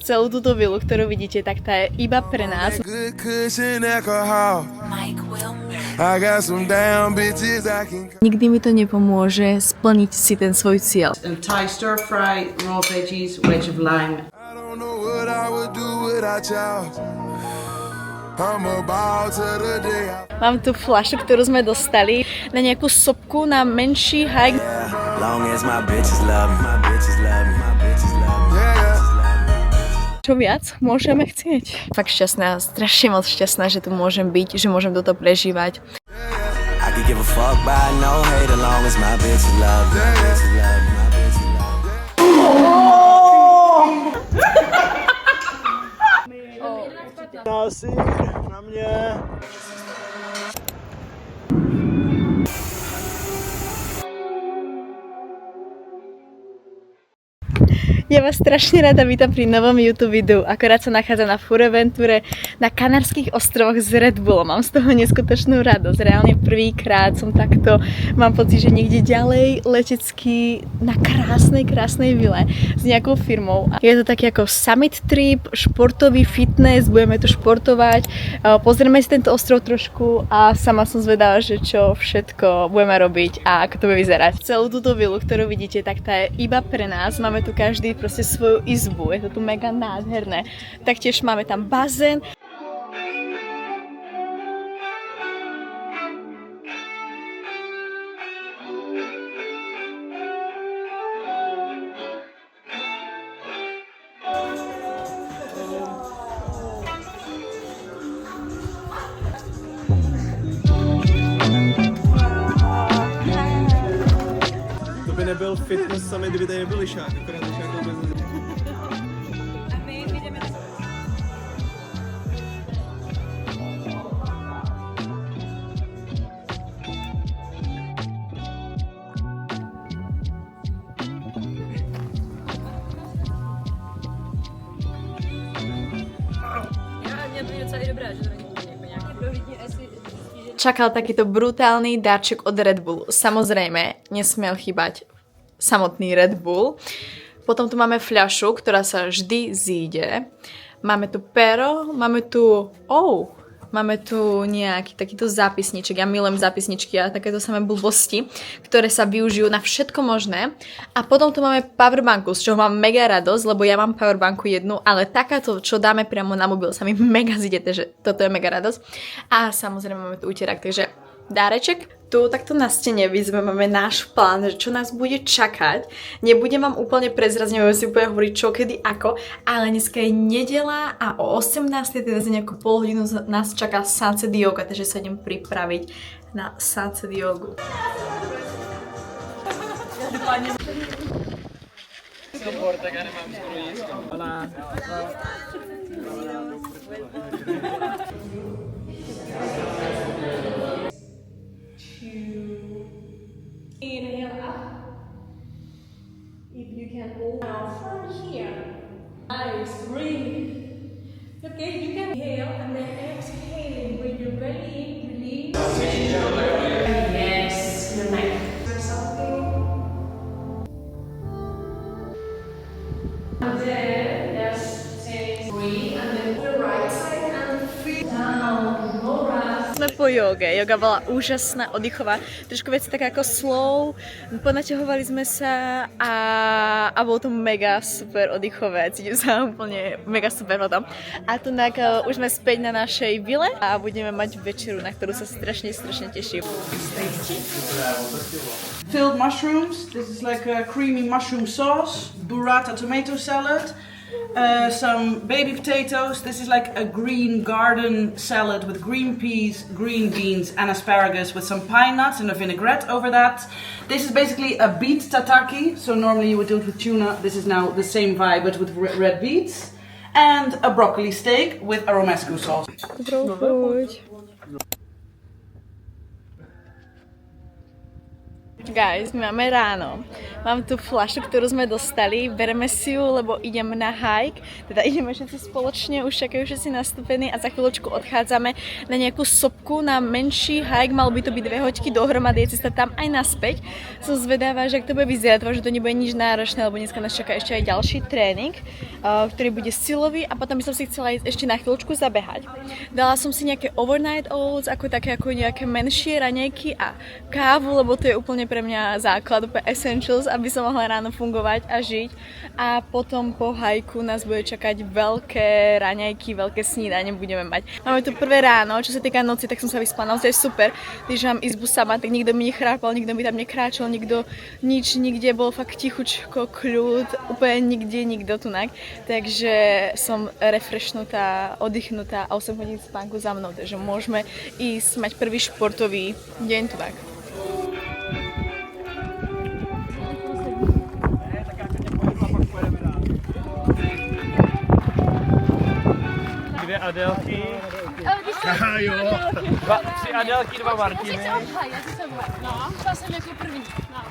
Celú túto vilu, ktorú vidíte, tak tá je iba pre nás. Nikdy mi to nepomôže splniť si ten svoj cieľ. Thai stir fry, raw veggies, wedge of lime. Mám tu fľašu, ktorú sme dostali na nejakú sopku, na menší hike. Čo viac môžeme chcieť? Fakt šťastná, strašne moc šťastná, že tu môžem byť, že môžem toto prežívať. Asi na mě. Ja vás strašne rada vítam pri novom YouTube videu. Akorát sa nachádzam na Fuerteventure na Kanárskych ostrovoch s Red Bullom. Mám z toho neskutočnú radosť. Reálne prvýkrát som takto, mám pocit, že niekde ďalej letecky na krásnej vile s nejakou firmou. Je to taký ako summit trip, športový fitness, budeme tu športovať. Pozrieme si tento ostrov trošku a sama som zvedavá, že čo všetko budeme robiť a ako to bude vyzerať. Celú túto vilu, ktorú vidíte, tak tá je iba pre nás. Máme tu každý proste svoju izbu, je to tu mega nádherné. Taktiež máme tam bazén. To by nebyl fitness summit, kdyby tady nebyl lišák, akorát lišák byl bez... Čakal takýto brutálny darček od Red Bullu. Samozrejme, nesmiel chýbať samotný Red Bull. Potom tu máme fľašu, ktorá sa vždy zíde. Máme tu pero, máme tu nejaký takýto zápisniček. Ja milujem zápisničky a takéto samé blbosti, ktoré sa využijú na všetko možné. A potom tu máme powerbanku, z čoho mám mega radosť, lebo ja mám powerbanku jednu, ale takáto, čo dáme priamo na mobil, sa mi mega zíde, takže toto je mega radosť. A samozrejme máme tu úterak, takže dáreček. Tu takto na stene máme náš plán, že čo nás bude čakať. Nebudem vám úplne prezrazť, nebudem si úplne hovoriť čo, kedy, ako, ale dneska je nedeľa a o 18. teda za nejakú pol hodinu nás čaká sunset yoga, takže sa idem pripraviť na sunset yogu. Tak ja nemám skoro nízko. Inhale up. If you can hold out from here. Nice, breathe. Okay, you can inhale and then exhale. Bring your belly in, release. Yes, your neck. Something. And then just take breathe and then the right side and feel down. No rush. Sme po joge. Joga bola úžasná, oddychová. Trošku veci tak ako slow. Ponaťahovali sme sa a bolo to mega super oddychové. Cítim sa úplne mega super potom. A tu už sme späť na našej vile a budeme mať večeru, na ktorú sa strašne teším. Filled mushrooms. This is like a creamy mushroom sauce. Burrata tomato salad. Some baby potatoes. This is like a green garden salad with green peas, green beans and asparagus with some pine nuts and a vinaigrette over that. This is basically a beet tataki. So normally you would do it with tuna. This is now the same vibe but with red beets. And a broccoli steak with a romesco sauce. Guys, my máme ráno. Mám tu fľašu, ktorú sme dostali, bereme si ju, lebo idem na hike, teda ideme všetci spoločne, už čakajú všetci nastúpení a za chvíľočku odchádzame na nejakú sopku, na menší hike, malo by to byť 2 hoďky dohromady, je cesta tam aj naspäť. Som zvedavá, že ak to bude vyzerať, že to nebude nič náročné, lebo dneska nás čaká ešte aj ďalší tréning, ktorý bude silový a potom by som si chcela ísť ešte na chvíľočku zabehať. Dala som si nejaké overnight oats, ako nejaké menšie raňajky a kávu, lebo to je úplne pre mňa základ, úplne essentials, aby som mohla ráno fungovať a žiť. A potom po hajku nás bude čakať veľké raňajky, veľké snídanie budeme mať. Máme tu prvé ráno, čo sa týka noci, tak som sa vyspala naozaj super. Když mám izbu sama, tak nikto mi nechrápal, nikto mi tam nekráčal, nikto nič, nikde bol fakt tichučko, kľud, úplne nikto tunak. Takže som refreshnutá, oddychnutá a 8 hodín spánku za mnou, takže môžeme ísť mať prvý športový deň tunak. Dvě Adélky. Jo. 3 Adélky, 2 Martiny. No, šla jsem jako první. No.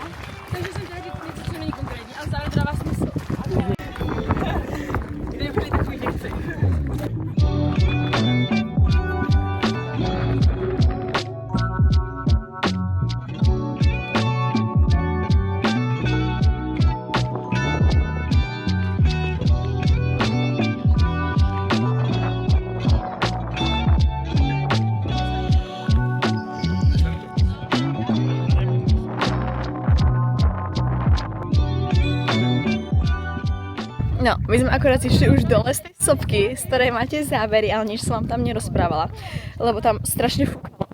Takže jsem teda něco, co není konkrétní, ale zároveň dává smysl. Kde byli takový děvci? No, my sme akorát išli už dole z tej sopky, z ktorej máte zábery, ale nič som vám tam nerozprávala, lebo tam strašne fúkalo.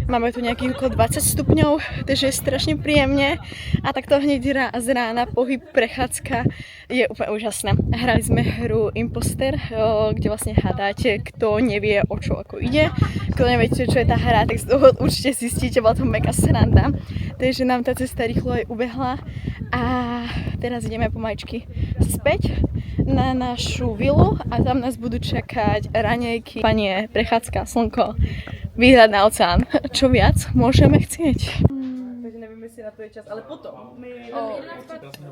Máme tu nejakých okolo 20 stupňov, takže je strašne príjemne a takto hneď z rána pohyb, prechádzka je úplne úžasné. Hrali sme hru Imposter, kde vlastne hádate, kto nevie, o čo ako ide. Kto neviete, čo je tá hra, tak z toho určite zistíte, bola to mega sranda. Takže nám tá cesta rýchlo aj ubehla a teraz ideme pomaličky späť na našu vilu a tam nás budú čakať raňajky, panie, prechádzka, slnko, výhľad na oceán. Čo viac môžeme chcieť? Takže neviem, jestli na to je čas, ale potom.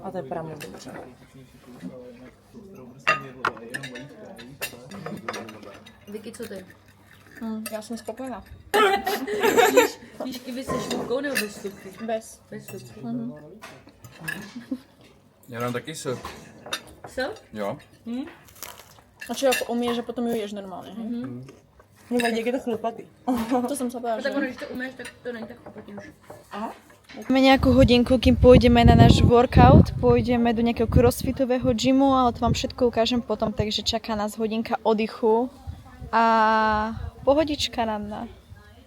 A to je pravda dobře. Vicky, co ty? Já jsem spokojená. Víšky vy se šmůrkou nebo bez stupky? Bez. Bez stupky. Já dám taky sok. Co? Jo. A čo jako umieš a potom ju ješ normálně. Nevadí, jak je to chlupatý. To jsem se No povedala, tak že? ono, když to umíš, tak to není tak chopatý už. Máme nejakú hodinku, kým pôjdeme na náš workout, pôjdeme do nejakého crossfitového gymu, ale to vám všetko ukážem potom, takže čaká nás hodinka oddychu a pohodička ranná.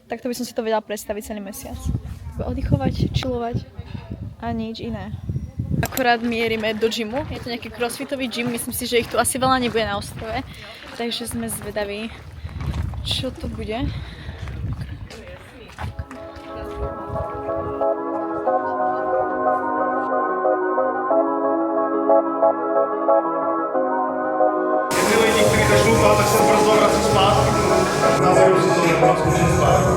Takto by som si to vedela predstaviť celý mesiac. Oddychovať, chillovať a nič iné. Akorát mierime do gymu, je to nejaký crossfitový gym, myslím si, že ich tu asi veľa nebude na ostrove, takže sme zvedaví, čo to bude. Ty lidi, kteří začnou pát, tak se brzo vrací zpátky. Na závěr se to nebude zkoušet zpátky.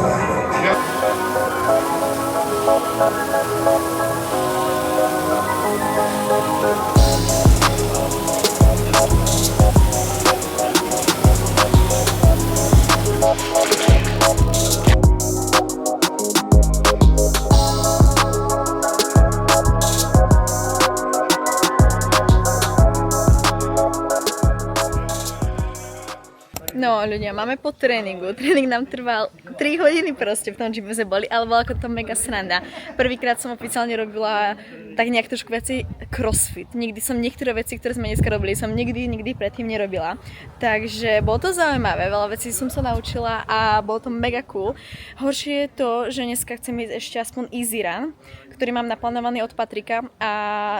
No ľudia, máme po tréningu. Tréning nám trval 3 hodiny proste, v tom gyme sme boli, ale bola ako to mega sranda. Prvýkrát som oficiálne robila tak nejak trošku viacej crossfit. Nikdy som niektoré veci, ktoré sme dneska robili, som nikdy predtým nerobila. Takže bolo to zaujímavé, veľa vecí som sa naučila a bolo to mega cool. Horšie je to, že dneska chcem ísť ešte aspoň easy run, ktorý mám naplánovaný od Patrika a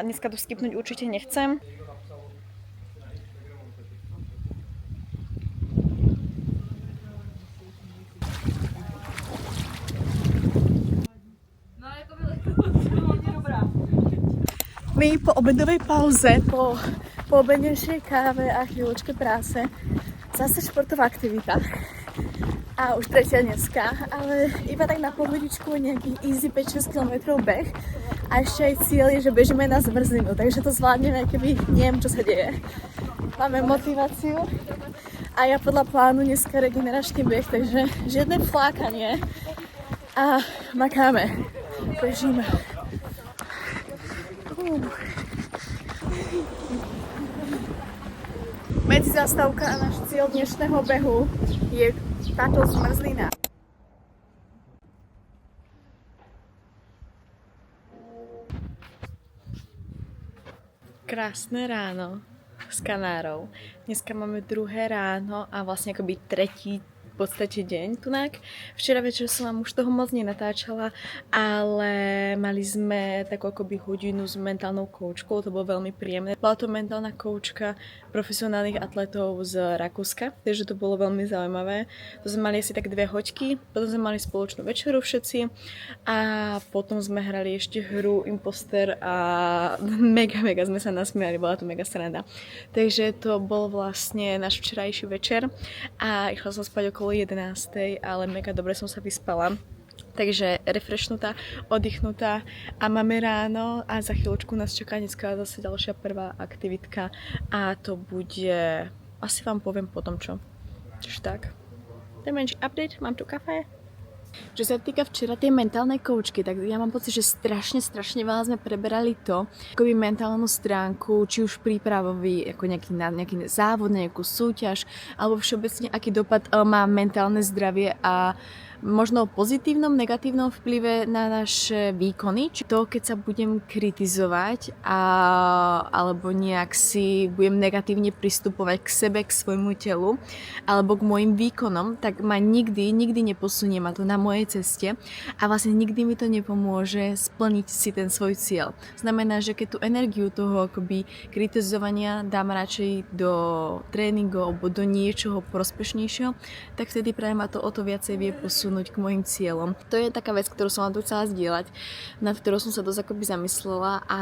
dneska to skipnúť určite nechcem. My po obedovej pauze, po obednejšej káve a chvíľočke práce, zase športová aktivita. a už tretia dneska, ale iba tak na pohodičku nejakých easy 5-6 km beh a ešte aj cieľ je, že bežíme na zmrzlinu, takže to zvládneme, keby neviem, čo sa deje. Máme motiváciu a ja podľa plánu dneska regeneračný beh, takže žiadne flákanie a makáme, bežíme. Medzizastávka a náš cieľ dnešného behu je táto zmrzlina. Krásne ráno s Kanárov. Dneska máme druhé ráno a vlastne akoby tretí v podstate deň tunak. Včera večer som vám už toho moc nenatáčala, ale mali sme takú akoby hodinu s mentálnou koučkou, to bolo veľmi príjemné. Bola to mentálna koučka profesionálnych atletov z Rakúska, takže to bolo veľmi zaujímavé. To sme mali asi tak 2 hoďky, potom sme mali spoločnú večeru všetci a potom sme hrali ešte hru Imposter a mega sme sa nasmiali, bola to mega sranda. Takže to bol vlastne náš včerajší večer a išla som spať okolo 11, ale mega dobre som sa vyspala. Takže refreshnutá, oddychnutá a máme ráno a za chvíľočku nás čaká dneska zase ďalšia prvá aktivitka a to bude, asi vám poviem potom čo. Čiže tak. To je menší update, mám tu kafe. Čo sa týka včera tej mentálnej koučky, tak ja mám pocit, že strašne veľa sme preberali to, akoby mentálnu stránku, či už prípravový, ako nejaký závod, nejakú súťaž, alebo všeobecne aký dopad má mentálne zdravie a možno o pozitívnom, negatívnom vplyve na naše výkony. Či to, keď sa budem kritizovať alebo nejak si budem negatívne pristupovať k sebe, k svojmu telu alebo k mojim výkonom, tak ma nikdy neposunie ma to na mojej ceste a vlastne nikdy mi to nepomôže splniť si ten svoj cieľ. Znamená, že keď tú energiu toho akoby kritizovania dám radšej do tréningov alebo do niečoho prospešnejšieho, tak vtedy práve ma to o to viacej vie posunúť k mojim cieľom. To je taká vec, ktorú som vám tu chcela zdieľať, nad ktorou som sa dosť akoby zamyslela a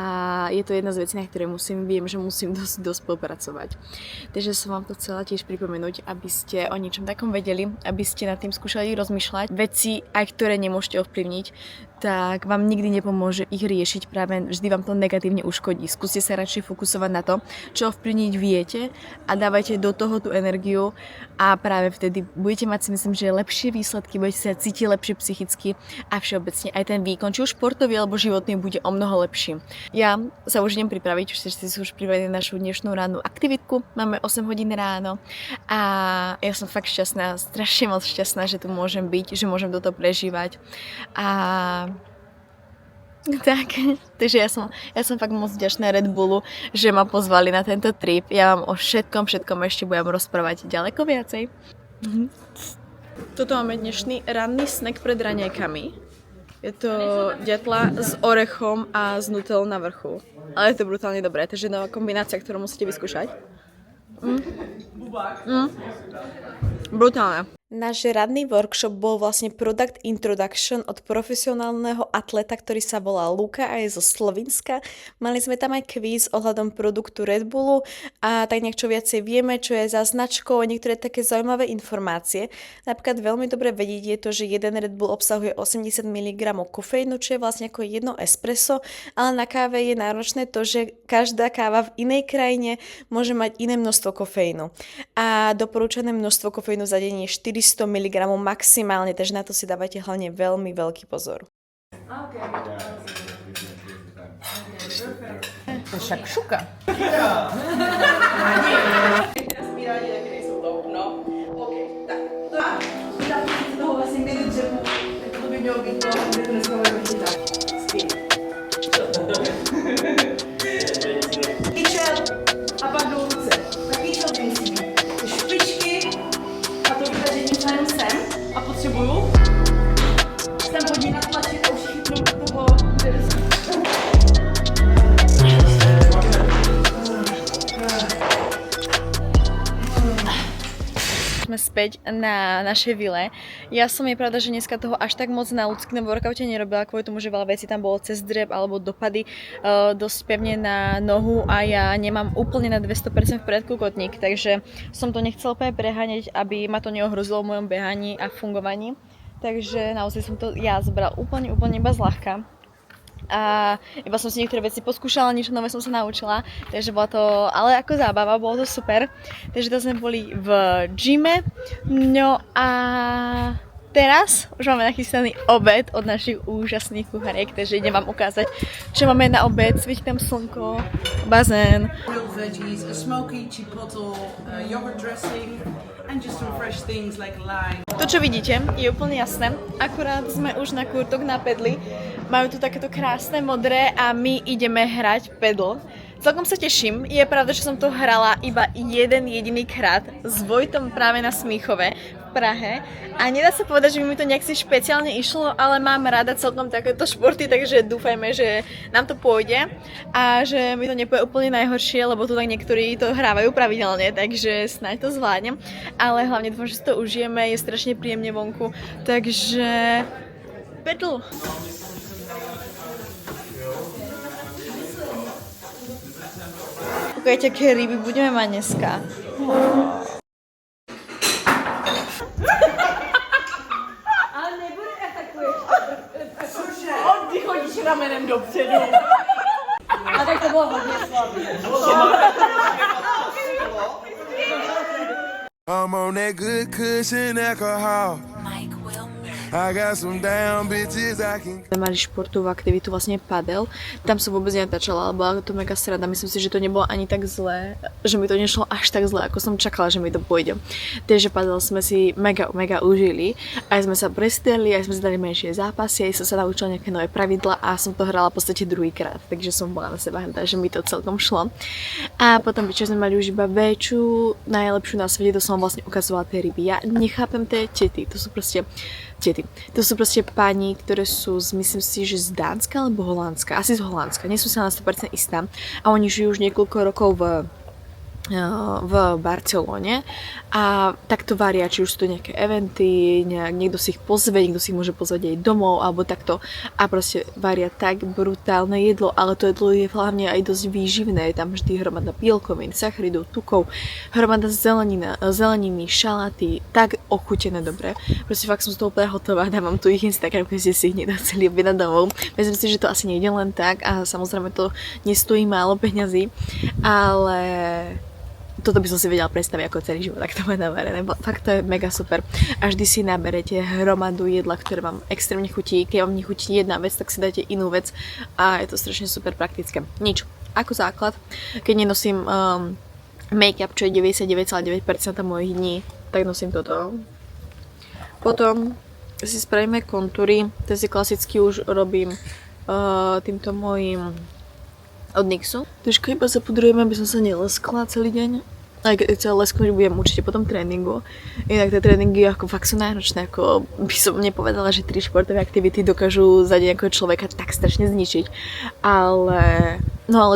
je to jedna z vecí, na ktoré viem, že musím dosť spolupracovať. Takže som vám to chcela tiež pripomenúť, aby ste o niečom takom vedeli, aby ste nad tým skúšali rozmýšľať. Veci, aj ktoré nemôžete ovplyvniť, tak vám nikdy nepomôže ich riešiť, práve vždy vám to negatívne uškodí. Skúste sa radšej fokusovať na to, čo ovplyvniť viete a dávajte do toho tú energiu a práve vtedy budete mať, si myslím, že lepšie výsledky, budete sa cítiť lepšie psychicky a všeobecne aj ten výkon, či už športový alebo životný, bude o mnoho lepší. Ja sa už idem pripraviť, všetci si už pripravili našu dnešnú rannú aktivitku, máme 8 hodín ráno a ja som fakt šťastná, strašne moc šťastná, že tu môžem byť, že môžem toto prežívať a tak, takže ja som fakt moc vďačná Red Bullu, že ma pozvali na tento trip. Ja vám o všetkom ešte budem rozprávať ďaleko viacej. Toto máme dnešný ranný snack pred raňajkami. Je to ďatla s orechom a s nutelou na vrchu. Ale je to brutálne dobré, takže nová kombinácia, ktorú musíte vyskúšať. Brutálne. Náš radný workshop bol vlastne Product Introduction od profesionálneho atleta, ktorý sa volá Luka a je zo Slovinska. Mali sme tam aj kvíz ohľadom produktu Red Bullu a tak nejak čo viacej vieme, čo je za značkou a niektoré také zaujímavé informácie. Napríklad veľmi dobre vedieť je to, že jeden Red Bull obsahuje 80 mg kofeínu, čo je vlastne ako jedno espresso, ale na káve je náročné to, že každá káva v inej krajine môže mať iné množstvo kofeínu. A doporúčané množstvo kofeínu za deň je 400 mg maximálne, takže na to si dávajte hlavne veľmi veľký pozor. To je šakšuka. Kyčel a pak do ruce. Tak kyčel by musí být. Ty špičky a to vytažení sem a potřebuju sem hodně natlačit a už chytnu do toho dresu. sme späť na našej vile. Ja som, je pravda, že dneska toho až tak moc na ľudském workoute nerobila, kvôli tomu, že veľa vecí tam bolo cez drep alebo dopady dosť pevne na nohu a ja nemám úplne na 200% v predku kotník, takže som to nechcela úplne preháňať, aby ma to neohrozilo v mojom behaní a fungovaní. Takže naozaj som to ja zobrala úplne iba zľahka. A iba som si niektoré veci poskúšala, niečo nové som sa naučila, takže bola to, ale ako zábava, bolo to super. Takže to sme boli v gyme, no a teraz už máme nachystaný obed od našich úžasných kuchariek, takže idem vám ukázať, čo máme na obed. Svieti tam slnko, bazén. Grilled veggies, a smoky chipotle, yogurt dressing, and just some fresh things like lime. To, čo vidíte, je úplne jasné. Akurát sme už na kurtok napädli. Majú tu takéto krásne modré a my ideme hrať pedal. Celkom sa teším. Je pravda, že som to hrala iba jeden jediný krát s Vojtom práve na Smíchove v Prahe. A nedá sa povedať, že by mi to nejak si špeciálne išlo, ale mám rada celkom takéto športy, takže dúfajme, že nám to pôjde a že mi to nepôjde úplne najhoršie, lebo tu tak niektorí to hrávajú pravidelne, takže snáď to zvládnem. Ale hlavne dúfam, že si to užijeme, je strašne príjemne vonku, takže pedal! Kúkajte, aké ryby budeme mať dneska. Ale nebude atakuješ. Ty chodíš ramenem dopředu. A tak to bylo hodně slabý. I'm on that good cushion alcohol. I got some down bitches I can... Mali športovú aktivitu, vlastne padel. Tam som vôbec nenatáčala, ale bola to mega sranda. Myslím si, že to nebolo ani tak zlé, že mi to nešlo až tak zlé, ako som čakala, že mi to pôjde. Takže padel sme si mega užili. Aj sme sa prestiali, aj sme si dali menšie zápasy, aj som sa naučila nejaké nové pravidla a som to hrala v podstate druhýkrát. Takže som bola na seba hrdá, že mi to celkom šlo. A potom večer sme mali už iba väčšiu, najlepšiu na svete, to som vlastne ukazovala tie ryby. Ja nechápem tie tety, to sú proste pani, ktoré sú, myslím si, že z Dánska alebo Holandska, asi z Holandska, nie som sa na 100% istá a oni žijú už niekoľko rokov v Barcelone a takto varia, či už sú to nejaké eventy, niekto si ich pozve, niekto si ich môže pozvať aj domov alebo takto a proste varia tak brutálne jedlo, ale to jedlo je hlavne aj dosť výživné, je tam vždy hromada bielkovín, sacharidov, tukov, hromada zeleniny, šalaty, tak ochutené dobre. Proste fakt som z toho úplne hotová, dávam tu ich Instagram, keď ste si ich nedoceli objednať domov. Myslím si, že to asi nejde len tak a samozrejme to nestojí málo peňazí, ale toto by som si vedela predstaviť ako celý život, tak to bude navarené. Fakt to je mega super. A vždy si naberete hromadu jedla, ktoré vám extrémne chutí. Keď vám nechutí jedna vec, tak si dáte inú vec a je to strašne super praktické. Nič. Ako základ, keď nenosím make-up, čo je 99,9% mojich dní, tak nosím toto. Potom si spravíme kontúry. To si klasicky už robím týmto mojím od NYXu. Trošku iba zapudrujeme, aby som sa neleskla celý deň. Aj keď celé lesknúť budem určite po tom tréningu. Inak tie tréningy ako fakt sú náročné, ako by som nepovedala, že 3 športové aktivity dokážu za nejakého človeka tak strašne zničiť. Ale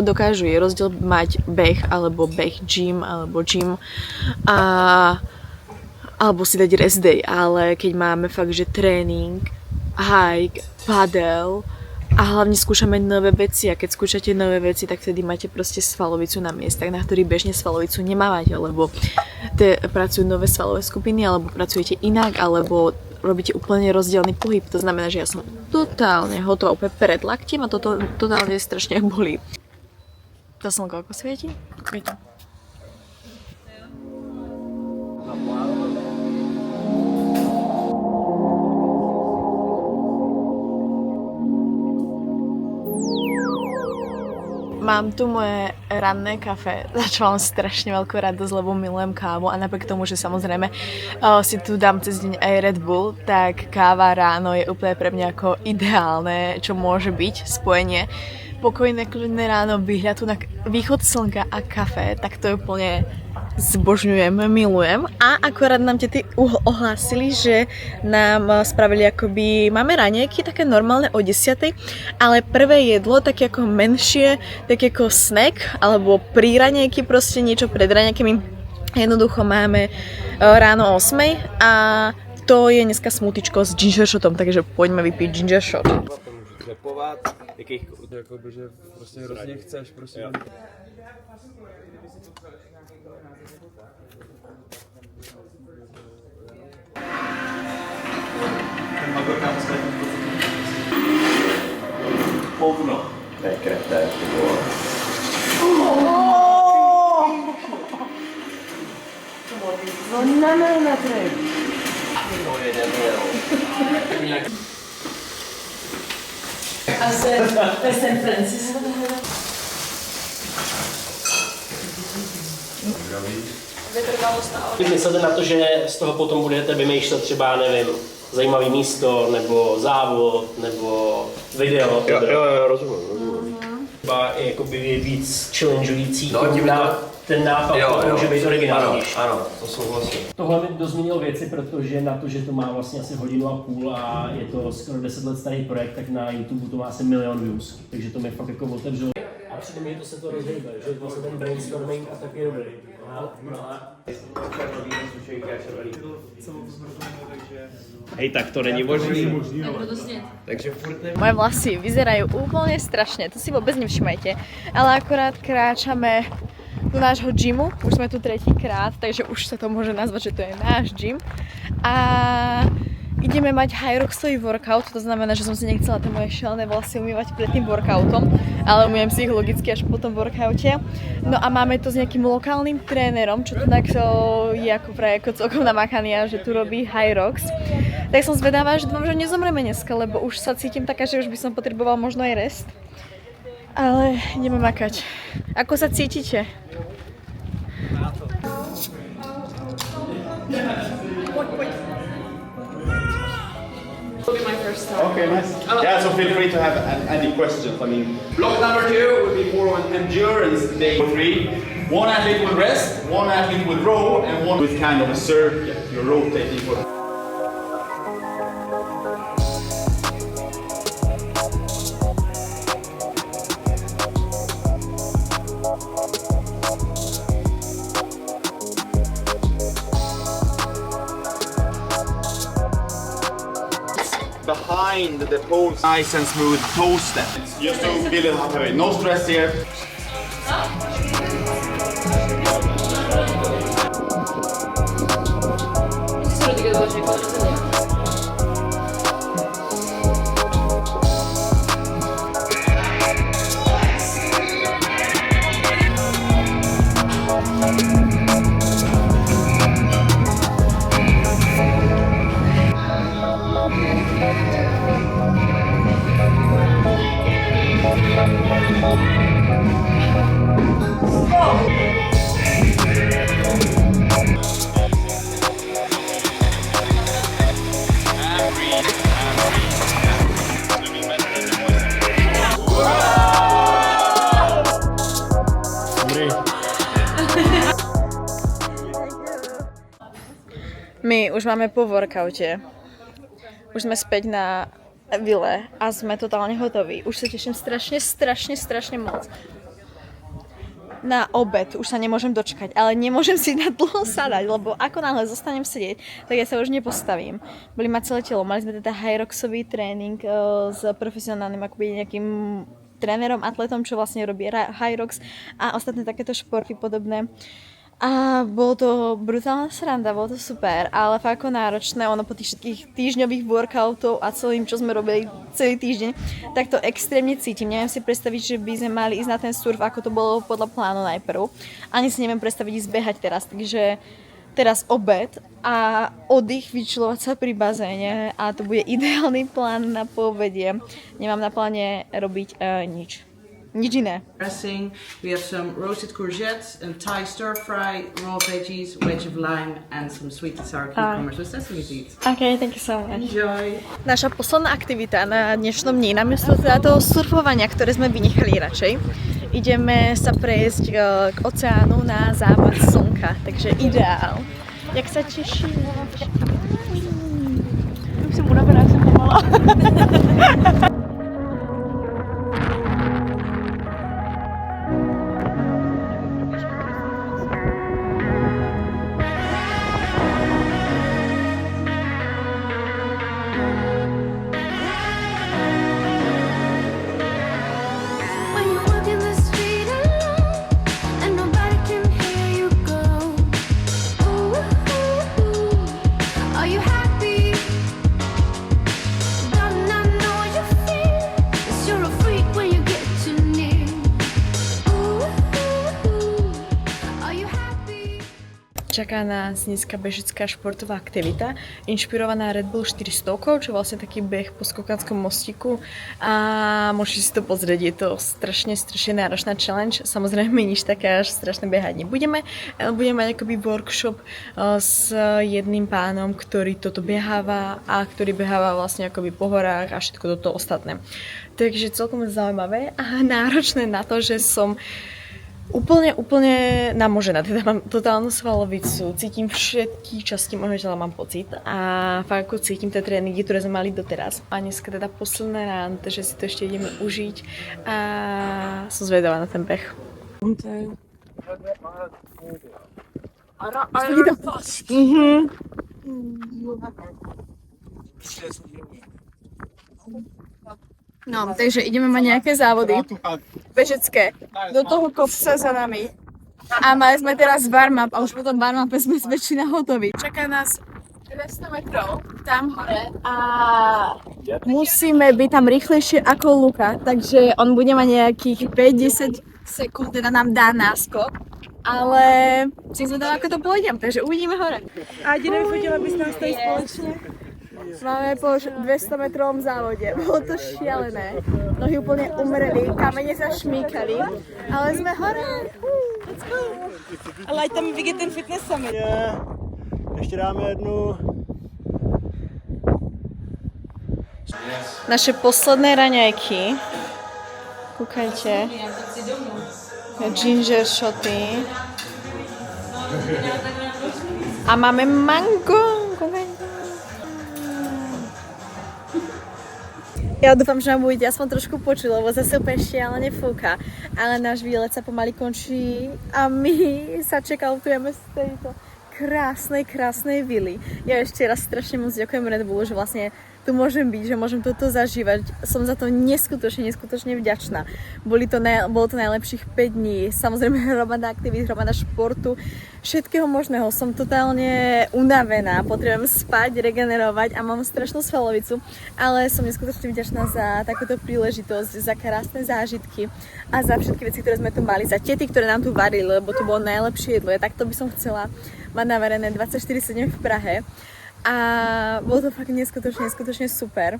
dokážu. Je rozdiel mať beh alebo beh gym alebo gym alebo si dať rest day, ale keď máme fakt, že tréning, hike, padel a hlavne skúšame nové veci a keď skúšate nové veci, tak vtedy máte proste svalovicu na miestach, na ktorých bežne svalovicu nemávate, alebo pracujú nové svalové skupiny, alebo pracujete inak, alebo robíte úplne rozdielny pohyb. To znamená, že ja som totálne hotová, úplne pred laktiem a toto totálne strašne bolí. To slnko ako svieti? Kvíte. Mám tu moje ranné kafe, za čo mám strašne veľkú radosť, lebo milujem kávu a napriek tomu, že samozrejme si tu dám cez deň aj Red Bull, tak káva ráno je úplne pre mňa ako ideálne, čo môže byť spojenie. Pokojné, kľudné ráno, výhľad tu na východ slnka a kafe, tak to je úplne zbožňujem, milujem. A akorát nám tety ohlásili, že nám spravili akoby, máme raňajky také normálne o 10:00, ale prvé jedlo také ako menšie, také ako snack, alebo pri raňajky proste niečo pred raňajkami Jednoducho máme ráno o 8 a to je dneska smutičko s ginger shotom, takže poďme vypiť ginger shot. Repovat, jakých... Jakoby, že prostě hrozně chceš, prostě... Jo. Ten magorka musí hovno. To je kreté, to bylo. No na trej. A San Francisco. Myslete na to, že z toho potom budete vymýšlet třeba, nevím, zajímavý místo, nebo závod, nebo video. Jo, rozumím. Třeba jakoby víc challengeující, ten nápad může být originálnější. Ano, to souhlasím. Tohle mi dost změnilo věci, protože na to, že to má vlastně asi 1,5 hodiny a je to skoro 10 let starý projekt, tak na YouTube to má asi 1 000 000 views. Takže to mi fakt jako otevřelo. A přijde mi, že to se to rozhýbe, že vlastně ten brainstorming a tak je dobrý. Hej, tak to není možný. Takže furt nevím. Moje vlasy vyzerajú úplne strašne, to si vôbec nevšimajte, ale akorát kráčame do nášho gymu, už sme tu 3-krát, takže už sa to môže nazvať, že to je náš gym a ideme mať Hyroxový workout, to znamená, že som si nechcela tie moje šelné vlasy umývať pred tým workoutom, ale umýjem si ich logicky až po tom workoute. No a máme to s nejakým lokálnym trénerom, čo tu je ako pre ako celkom namakaný a že tu robí Hyrox. Tak som zvedavá, že dúfam, že nezomreme dneska, lebo už sa cítim taká, že už by som potrebovala možno aj rest. Ale ideme makať. Ako sa cítite? Okay, nice. Yeah, so feel free to have any questions. I mean, block number 2 would be more on endurance day 3. One athlete will rest, one athlete will row, and one with kind of a circuit. You're rotating for. Behind the pole, nice and smooth toe step. Just to build it up a bit. No stress here. My už máme po workoute. Už sme späť na vile a sme totálne hotoví. Už sa teším strašne moc na obed. Už sa nemôžem dočkať, ale nemôžem si na dlho sadať, lebo ako náhle zostanem sedieť, tak ja sa už nepostavím. Boli ma celé telo. Mali sme teda Hyroxový tréning s profesionálnym akoby nejakým trénerom, atletom, čo vlastne robí Hyrox a ostatné takéto športy podobné. A bolo to brutálna sranda, bolo to super, ale fakt ako náročné, ono po tých všetkých týždňových workoutov a celým, čo sme robili celý týždeň, tak to extrémne cítim. Neviem si predstaviť, že by sme mali ísť na ten surf, ako to bolo podľa plánu najprv. Ani si neviem predstaviť ísť behať teraz, takže teraz obed a oddych, vyčilovať sa pri bazéne a to bude ideálny plán na poobedie. Nemám na pláne robiť nič iné. Dressing, we have some roasted courgettes, and Thai stir fry, raw veggies, wedge of lime, and some sweet and sour cucumbers with sesame seeds. Okay, thank you so much. Enjoy. Naša posledná aktivita na dnešnom dni, namiesto teda toho surfovania, ktoré sme vynechali radšej, ideme sa prejsť k oceánu na západ slnka, takže ideál. Jak sa teším? Už som unavená, som pomala. Čaká nás dneska bežecká športová aktivita, inšpirovaná Red Bull 400, čo je vlastne taký beh po skokanskom mostiku a môžete si to pozrieť, je to strašne náročná challenge, samozrejme nič také až strašné behať nebudeme, budeme mať akoby workshop s jedným pánom, ktorý toto beháva a ktorý beháva vlastne akoby po horách a všetko toto ostatné. Takže celkom zaujímavé a náročné na to, že som úplne namožená, teda mám totálnu svalovicu, cítim všetky časti môjho tela, mám pocit a fakt ako cítim tie tréningy, ktoré sme mali doteraz. A dneska teda posledné ráno, takže si to ešte ideme užiť a som zvedavá na ten beh. No, takže ideme mať nejaké závody bežecké do toho kopca za nami. A mali sme teraz warm-up a už po tom warm-upe sme väčšina hotoví. Čaká nás 200 metrov tam hore a musíme byť tam rýchlejšie ako Luka, takže on bude mať nejakých 5-10 sekúnd, teda nám dá náskok. Ale som zvedala, ako to pôjdem, takže uvidíme hore. A ideme vyfotila, aby sme nás tady spoločne. Máme po 200 metrovom závode, bolo to šialené, nohy úplne umreli, kamene sa šmíkali, ale sme hore. Let's go. Ale ať tam vidět ten fitness summit. Ještě dáme jednu. Naše posledné raňajky, kúkajte, ginger shoty a máme mango, kúkajte. Ja dúfam, že nám budete aspoň trošku počuť, lebo zase úplne šialene fúka, ale náš výlet sa pomaly končí a my sa čekautujeme z tejto krásnej vily. Ja ešte raz strašne moc ďakujem Red Bullu, že vlastne tu môžem byť, že môžem toto zažívať. Som za to neskutočne vďačná. Bolo to najlepších 5 dní, samozrejme hromada aktivít, hromada športu, všetkého možného. Som totálne unavená, potrebujem spať, regenerovať a mám strašnú svalovicu, ale som neskutočne vďačná za takúto príležitosť, za krásne zážitky a za všetky veci, ktoré sme tu mali, za tety, ktoré nám tu varili, lebo to bolo najlepšie jedlo. Ja takto by som chcela mať navarené 24/7 v Prahe. A bolo to fakt neskutočne super.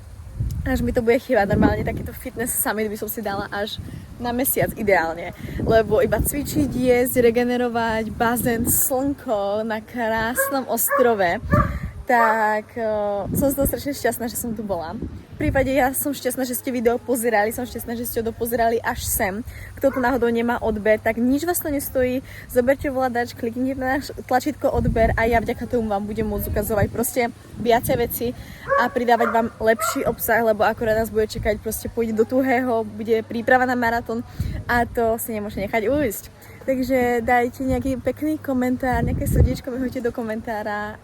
Až mi to bude chýbať, normálne takýto fitness summit by som si dala až na mesiac ideálne. Lebo iba cvičiť, jesť, regenerovať, bazén, slnko na krásnom ostrove. Tak som z toho strašne šťastná, že som tu bola. V prípade ja som šťastná, že ste video pozerali, som šťastná, že ste ho dopozerali až sem. Kto tu náhodou nemá odber, tak nič vás to nestojí. Zoberte ovládač, kliknite na tlačítko odber a ja vďaka tomu vám budem môcť ukazovať proste viacej veci a pridávať vám lepší obsah, lebo akorát nás bude čakať, proste pôjde do tuhého, bude príprava na maratón a to si nemôže nechať ujsť. Takže dajte nejaký pekný komentár, nejaké srdiečko mi hoďte do komentára,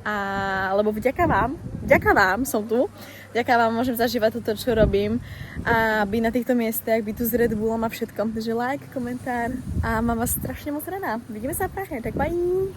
lebo vďaka vám som tu, vďaka vám môžem zažívať toto, čo robím a byť na týchto miestach, byť tu s Red Bullom a všetkom. Takže like, komentár a mám vás strašne moc rada. Vidíme sa v Prahe, tak bye!